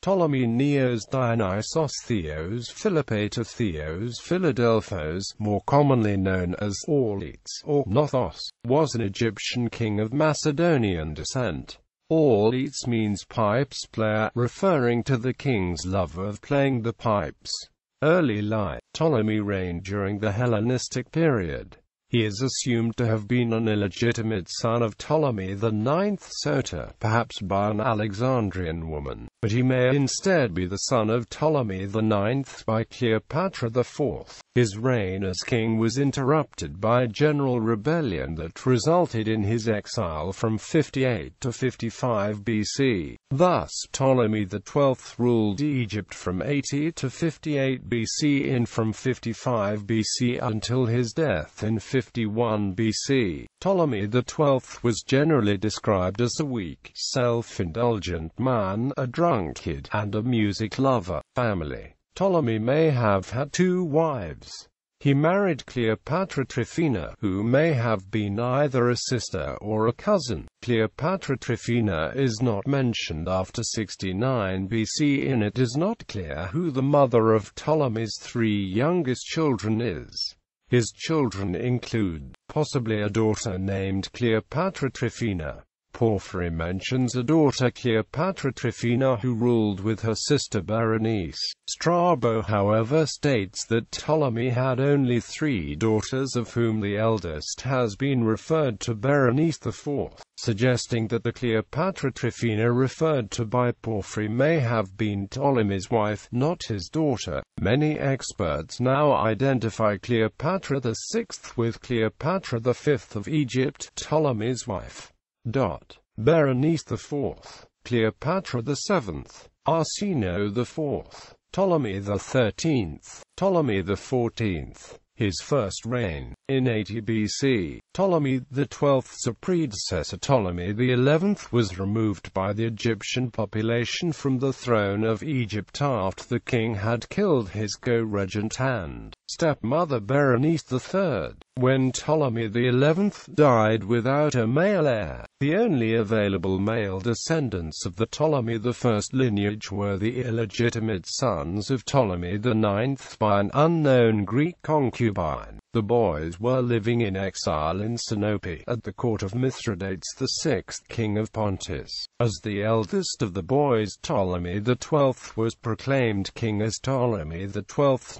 Ptolemy Neos Dionysos Theos Philopator Theos Philadelphos, more commonly known as Auletes or Nothos, was an Egyptian king of Macedonian descent. Auletes means pipes player, referring to the king's love of playing the pipes. Early life. Ptolemy reigned during the Hellenistic period. He is assumed to have been an illegitimate son of Ptolemy IX Soter, perhaps by an Alexandrian woman, but he may instead be the son of Ptolemy IX by Cleopatra IV. His reign as king was interrupted by a general rebellion that resulted in his exile from 58 to 55 BC. Thus, Ptolemy XII ruled Egypt from 80 to 58 BC and from 55 BC until his death in 51 BC. Ptolemy XII was generally described as a weak, self-indulgent man, a drunkard, and a music lover. Family. Ptolemy may have had two wives. He married Cleopatra Tryphena, who may have been either a sister or a cousin. Cleopatra Tryphena is not mentioned after 69 BC, and it is not clear who the mother of Ptolemy's three youngest children is. His children include, possibly a daughter named Cleopatra Tryphena. Porphyry mentions a daughter Cleopatra Tryphena who ruled with her sister Berenice. Strabo, however, states that Ptolemy had only three daughters, of whom the eldest has been referred to Berenice IV, suggesting that the Cleopatra Tryphena referred to by Porphyry may have been Ptolemy's wife, not his daughter. Many experts now identify Cleopatra VI with Cleopatra V of Egypt, Ptolemy's wife. Berenice IV, Cleopatra VII, Arsinoe IV, Ptolemy XIII, Ptolemy XIV. His first reign. In 80 BC, Ptolemy XII's predecessor Ptolemy XI was removed by the Egyptian population from the throne of Egypt after the king had killed his co-regent and stepmother Berenice III. When Ptolemy XI died without a male heir, the only available male descendants of the Ptolemy I lineage were the illegitimate sons of Ptolemy IX by an unknown Greek concubine. The boys were living in exile in Sinope, at the court of Mithridates VI, king of Pontus. As the eldest of the boys, Ptolemy XII was proclaimed king as Ptolemy XII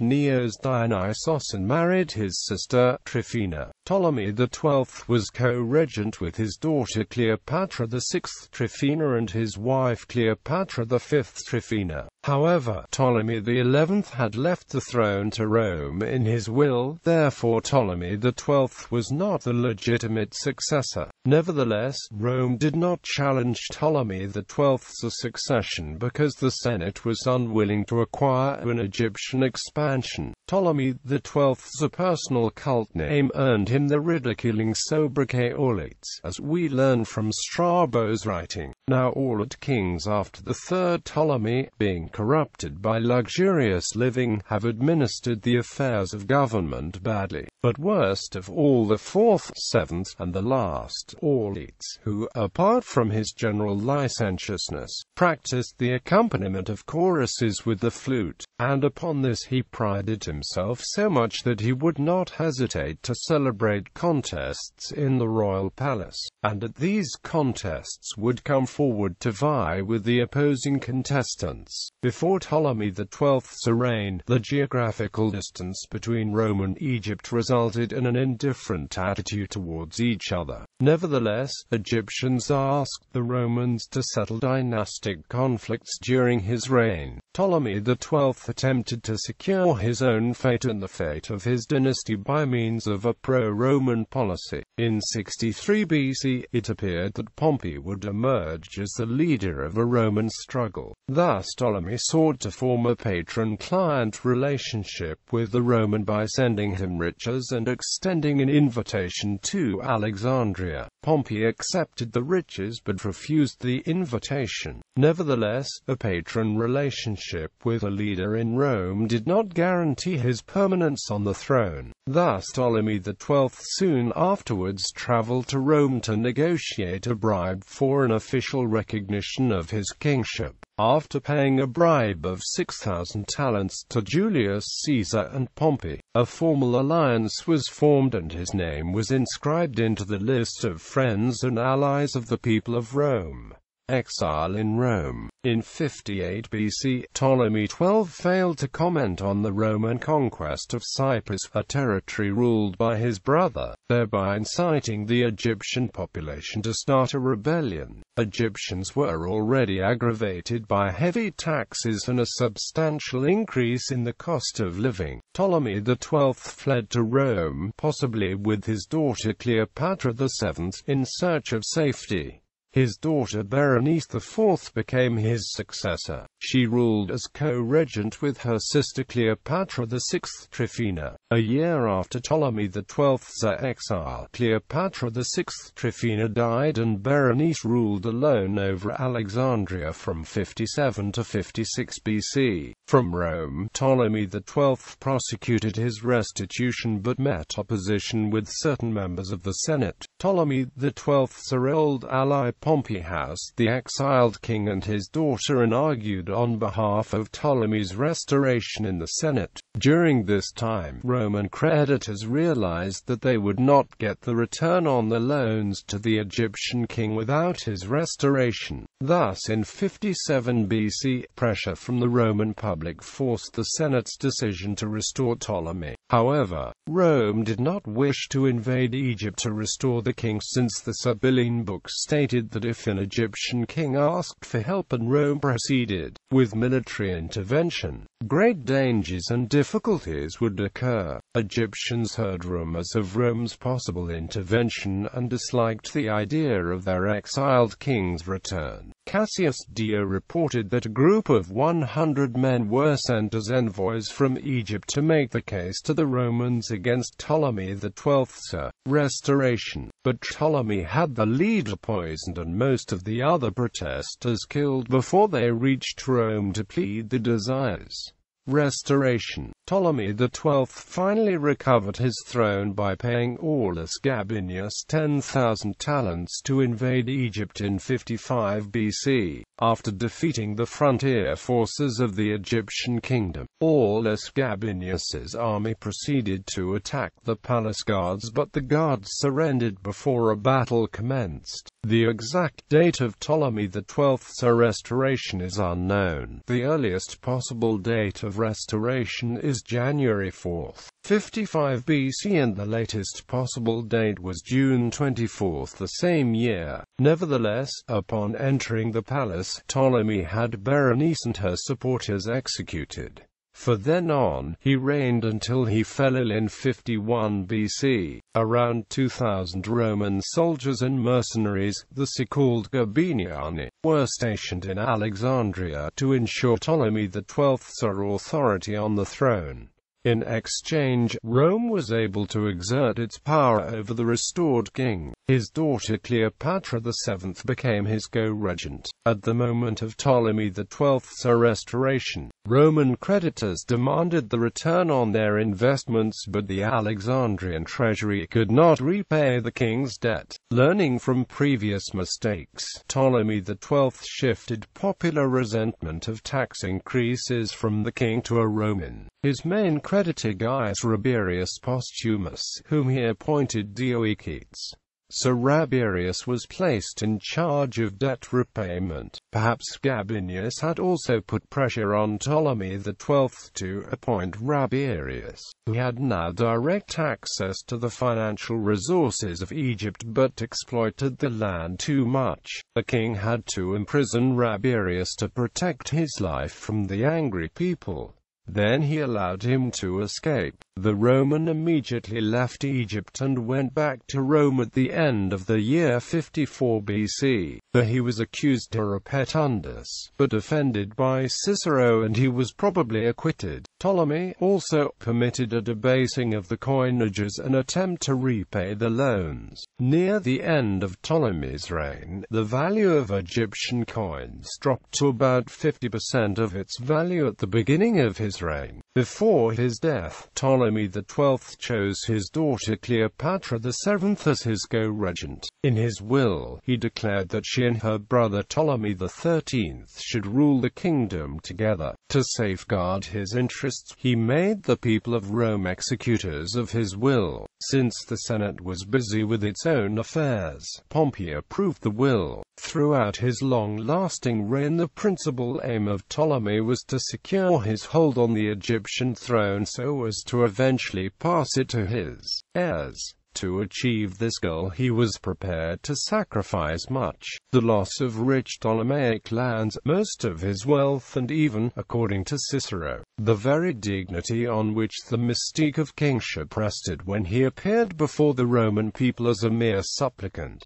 Neos Dionysos and married his sister, Tryphena. Ptolemy XII was co-regent with his daughter Cleopatra VI Tryphena and his wife Cleopatra V Tryphena. However, Ptolemy XI had left the throne to Rome in his will, therefore Ptolemy XII was not the legitimate successor. Nevertheless, Rome did not challenge Ptolemy XII's succession because the Senate was unwilling to acquire an Egyptian expansion. Ptolemy XII's personal cult name earned him the ridiculing sobriquet Auletes, as we learn from Strabo's writing. Now Aulete kings after the third Ptolemy, being corrupted by luxurious living, have administered the affairs of government badly. But worst of all, the fourth, seventh, and the last Auletes, who, apart from his general licentiousness, practiced the accompaniment of choruses with the flute, and upon this he prided himself so much that he would not hesitate to celebrate contests in the royal palace, and at these contests would come forward to vie with the opposing contestants. Before Ptolemy XII's reign, the geographical distance between Rome and Egypt resulted in an indifferent attitude towards each other. Nevertheless, Egyptians asked the Romans to settle dynastic conflicts during his reign. Ptolemy XII attempted to secure his own fate and the fate of his dynasty by means of a pro-Roman policy. In 63 BC, it appeared that Pompey would emerge as the leader of a Roman struggle. Thus Ptolemy sought to form a patron-client relationship with the Roman by sending him riches and extending an invitation to Alexandria. Pompey accepted the riches but refused the invitation. Nevertheless, a patron relationship with a leader in Rome did not guarantee his permanence on the throne. Thus Ptolemy XII soon afterwards traveled to Rome to negotiate a bribe for an official recognition of his kingship. After paying a bribe of 6,000 talents to Julius Caesar and Pompey, a formal alliance was formed and his name was inscribed into the list of friends and allies of the people of Rome. Exile in Rome. In 58 BC, Ptolemy XII failed to comment on the Roman conquest of Cyprus, a territory ruled by his brother, thereby inciting the Egyptian population to start a rebellion. Egyptians were already aggravated by heavy taxes and a substantial increase in the cost of living. Ptolemy XII fled to Rome, possibly with his daughter Cleopatra VII, in search of safety. His daughter Berenice IV became his successor. She ruled as co-regent with her sister Cleopatra VI Tryphena. A year after Ptolemy XII's exile, Cleopatra VI Tryphena died and Berenice ruled alone over Alexandria from 57 to 56 BC. From Rome, Ptolemy XII prosecuted his restitution but met opposition with certain members of the Senate. Ptolemy XII's old ally Pompey housed the exiled king and his daughter and argued on behalf of Ptolemy's restoration in the Senate. During this time, Roman creditors realized that they would not get the return on the loans to the Egyptian king without his restoration. Thus, in 57 BC, pressure from the Roman public forced the Senate's decision to restore Ptolemy. However, Rome did not wish to invade Egypt to restore the king, since the Sibylline books stated that if an Egyptian king asked for help and Rome proceeded with military intervention, great dangers and difficulties would occur. Egyptians heard rumors of Rome's possible intervention and disliked the idea of their exiled king's return. Cassius Dio reported that a group of 100 men were sent as envoys from Egypt to make the case to the Romans against Ptolemy XII's restoration, but Ptolemy had the leader poisoned and most of the other protesters killed before they reached Rome to plead the desires. Restoration. Ptolemy XII finally recovered his throne by paying Aulus Gabinius 10,000 talents to invade Egypt in 55 BC. After defeating the frontier forces of the Egyptian kingdom, Aulus Gabinius's army proceeded to attack the palace guards, but the guards surrendered before a battle commenced. The exact date of Ptolemy XII's restoration is unknown. The earliest possible date of restoration is January 4, 55 BC, and the latest possible date was June 24 the same year. Nevertheless, upon entering the palace, Ptolemy had Berenice and her supporters executed. From then on, he reigned until he fell ill in 51 BC. Around 2,000 Roman soldiers and mercenaries, the so-called Gabiniani, were stationed in Alexandria to ensure Ptolemy XII's authority on the throne. In exchange, Rome was able to exert its power over the restored king. His daughter Cleopatra VII became his co-regent. At the moment of Ptolemy XII's restoration, Roman creditors demanded the return on their investments, but the Alexandrian treasury could not repay the king's debt. Learning from previous mistakes, Ptolemy XII shifted popular resentment of tax increases from the king to a Roman. His main creditor Gaius Rabirius Posthumus, whom he appointed Dioeques. So Rabirius was placed in charge of debt repayment. Perhaps Gabinius had also put pressure on Ptolemy XII to appoint Rabirius, who had now direct access to the financial resources of Egypt but exploited the land too much. The king had to imprison Rabirius to protect his life from the angry people. Then he allowed him to escape. The Roman immediately left Egypt and went back to Rome at the end of the year 54 BC. There he was accused to Repetundus, but defended by Cicero, and he was probably acquitted. Ptolemy also permitted a debasing of the coinages, an attempt to repay the loans. Near the end of Ptolemy's reign, the value of Egyptian coins dropped to about 50% of its value at the beginning of his his reign. Before his death, Ptolemy XII chose his daughter Cleopatra VII as his co-regent. In his will, he declared that she and her brother Ptolemy XIII should rule the kingdom together. To safeguard his interests, he made the people of Rome executors of his will. Since the Senate was busy with its own affairs, Pompey approved the will. Throughout his long-lasting reign, the principal aim of Ptolemy was to secure his hold on the Egyptian throne so as to eventually pass it to his heirs. To achieve this goal, he was prepared to sacrifice much: the loss of rich Ptolemaic lands, most of his wealth, and even, according to Cicero, the very dignity on which the mystique of kingship rested when he appeared before the Roman people as a mere supplicant.